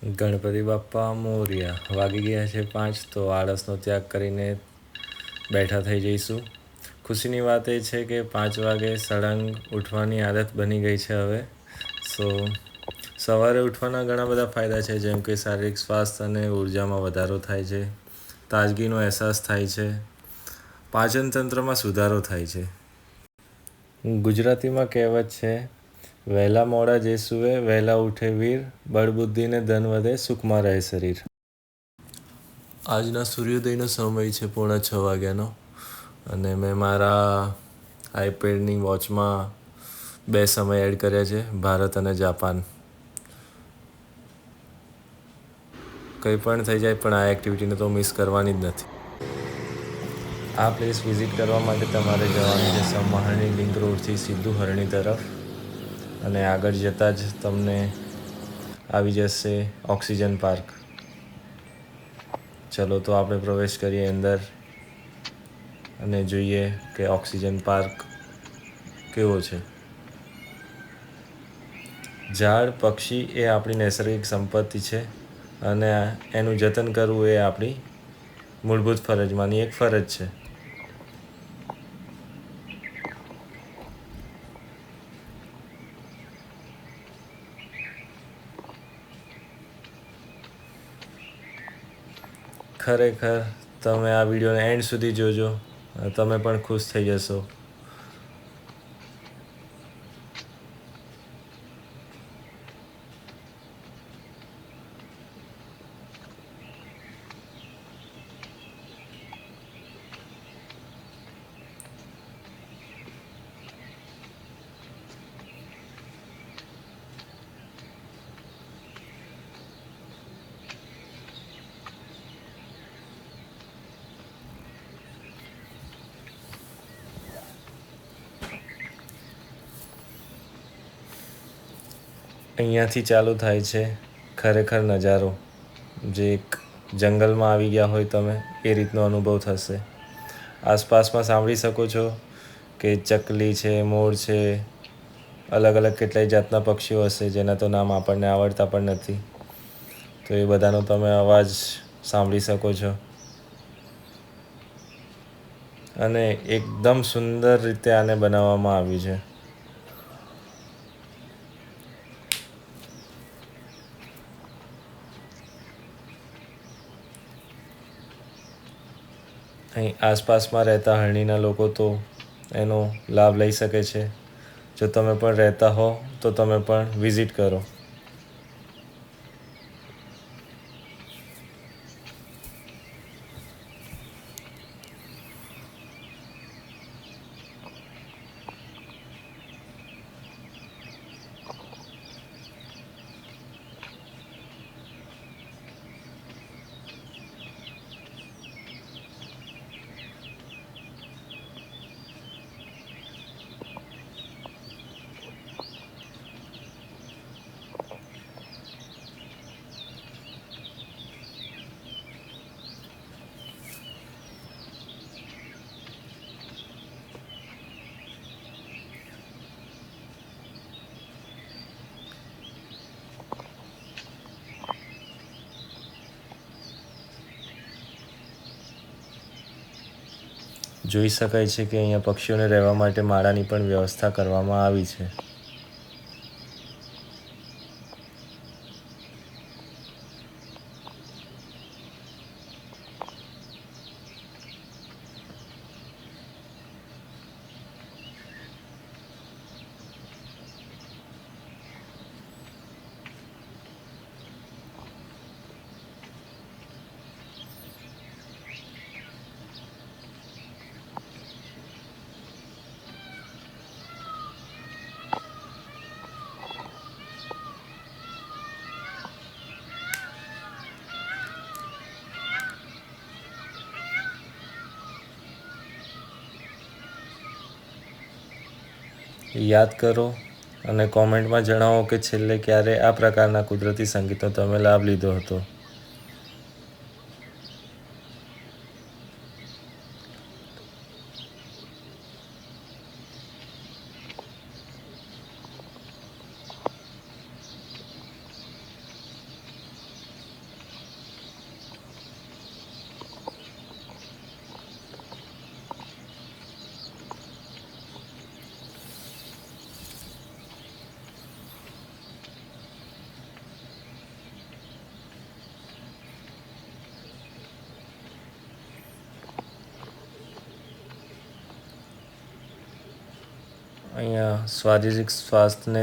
ગણપતિ બાપ્પા મોર્યા. વાગી ગયા છે 5, તો આળસનો ત્યાગ કરીને બેઠા થઈ જઈશું. ખુશીની વાત એ છે કે 5 વાગે સળંગ ઉઠવાની આદત બની ગઈ છે હવે. સવારે ઉઠવાના ઘણા બધા ફાયદા છે, જેમ કે શારીરિક સ્વાસ્થ્ય અને ઉર્જામાં વધારો થાય છે, તાજગીનો અહેસાસ થાય છે, પાચન તંત્રમાં સુધારો થાય છે. ગુજરાતીમાં કહેવત છે, વહેલા મોડા જે સૂવે વહેલા ઉઠે વીર, બળબુદ્ધિને ધન વધે સુખમાં રહે શરીર. આજના સૂર્યોદયનો સમય છે 5:45 વાગ્યાનો, અને મેં મારા આઈપેડની વોચમાં 2 સમય એડ કર્યા છે, ભારત અને જાપાન. કંઈ પણ થઈ જાય પણ આ એક્ટિવિટીને તો મિસ કરવાની જ નથી. આ પ્લેસ વિઝિટ કરવા માટે તમારે જવાનું છે સમહારણી લિંક રોડથી સીધું હરણી તરફ, અને આગળ જતાં જ તમને આવી જશે ઓક્સિજન પાર્ક. ચલો તો આપણે પ્રવેશ કરીએ અંદર અને જોઈએ કે ઓક્સિજન પાર્ક કેવો છે. ઝાડ પક્ષી એ આપણી નૈસર્ગિક સંપત્તિ છે, અને એનું જતન કરવું એ આપણી મૂળભૂત ફરજમાંની એક ફરજ છે. ખરેખર તમે આ વિડીયોને એન્ડ સુધી જોજો, તમે પણ ખુશ થઈ જશો. અહીંયાથી ચાલુ થાય છે ખરેખર નજારો, જે એક જંગલમાં આવી ગયા હોય તમે એ રીતનો અનુભવ થશે. આસપાસમાં સાંભળી શકો છો કે ચકલી છે, મોર છે, અલગ અલગ કેટલાય જાતના પક્ષીઓ હશે જેના તો નામ આપણને આવડતા પણ નથી, તો એ બધાનો તમે અવાજ સાંભળી શકો છો. અને એકદમ સુંદર રીતે આને બનાવવામાં આવ્યું છે. અહીં આસપાસમાં રહેતા હરણીના લોકો તો એનો લાભ લઈ શકે છે. જો તમે પણ રહેતા હો તો તમે પણ વિઝિટ કરો. જોઈ શકાય છે કે અહીંયા પક્ષીઓને રહેવા માટે માળાની પણ વ્યવસ્થા કરવામાં આવી છે. યાદ કરો અને કોમેન્ટમાં જણાવો કે છેલ્લે ક્યારે આ પ્રકારના કુદરતી સંગીતનો તમે લાભ લીધો હતો. અહીંયા શારીરિક સ્વાસ્થ્યને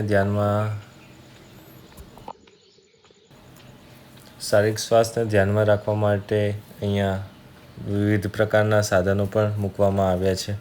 ધ્યાનમાં રાખવા માટે અહીંયા વિવિધ પ્રકારના સાધનો પણ મૂકવામાં આવ્યા છે.